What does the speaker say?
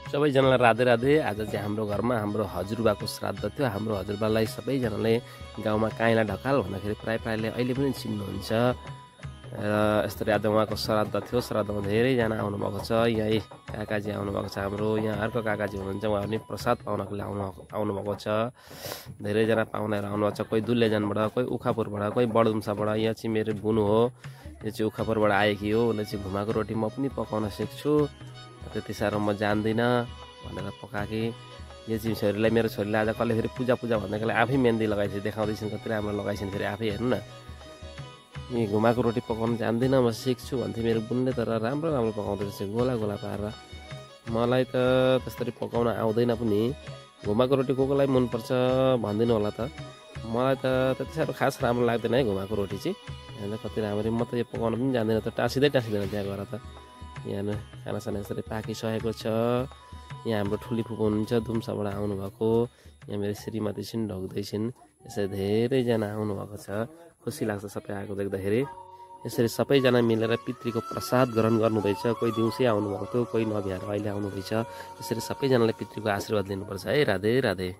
सबैजनालाई राधे राधे। आज चाहिँ हाम्रो घरमा हाम्रो हजुरबाको श्राद्ध थियो। हाम्रो हजुरबालाई सबैजनाले गाउँमा काइला ढकाल भन्दाखेरि प्रायःले अहिले पनि चिन्नुहुन्छ। र यसरी आज उहाँको श्राद्ध थियो। श्राद्धमा धेरैजना आउनुभएको छ। यहीँ काकाजी आउनुभएको छ हाम्रो। यहाँ अर्को काकाजी हुनुहुन्छ, उहाँ पनि प्रसाद पाउनको लागि आउनुभएको छ। धेरैजना पाहुनाहरू आउनुभएको छ। कोही दुल्लेजनबाट, कोही उखापुरबाट, कोही बडदुम्साबाट। यहाँ चाहिँ मेरो बुनु हो, यो चाहिँ उखापुरबाट आएकी हो। उसले चाहिँ घुमाएको रोटी म पनि पकाउन सिक्छु, त्यति साह्रो म जान्दिनँ भनेर पकाएँ। यो चाहिँ छोरीलाई, मेरो छोरीलाई आज कसले फेरि पूजा भन्दाखेरि आफै मेहन्दी लगाइदिन्छ, देखाउँदैछन् कति राम्रो लगाइछन् फेरि आफै। हेर्नु न, यी घुमाएको रोटी पकाउन जान्दिनँ, म सिक्छु भन्थे मेरो बुनले, तर राम्रो पकाउँदो रहेछ गोला पारेर। मलाई त त्यसरी पकाउन आउँदैन पनि। घुमाएको रोटी कोलाई मनपर्छ भनिदिनु होला त। मलाई त त्यति साह्रो खास राम्रो लाग्दैन है घुमाएको रोटी चाहिँ। होइन कति राम्ररी, म त यो पकाउन पनि जान्दिनँ त, टाँसिँदैन त्यहाँ गएर त। यहाँ खानासाना यसरी पाकिसकेको छ। यहाँ हाम्रो ठुली फुपू हुनुहुन्छ, दुम्साबाट आउनुभएको। यहाँ मेरो श्रीमती छिन्, ढोग्दै छिन्। यसरी धेरैजना आउनुभएको छ। खुसी लाग्छ सबै आएको देख्दाखेरि। यसरी सबैजना मिलेर पितृको प्रसाद ग्रहण गर्नुहुँदैछ। कोही दिउँसै आउनुभएको थियो, कोही नभ्याएर अहिले आउनुहुँदैछ। यसरी सबैजनाले पितृको आशीर्वाद लिनुपर्छ है। राधे राधे।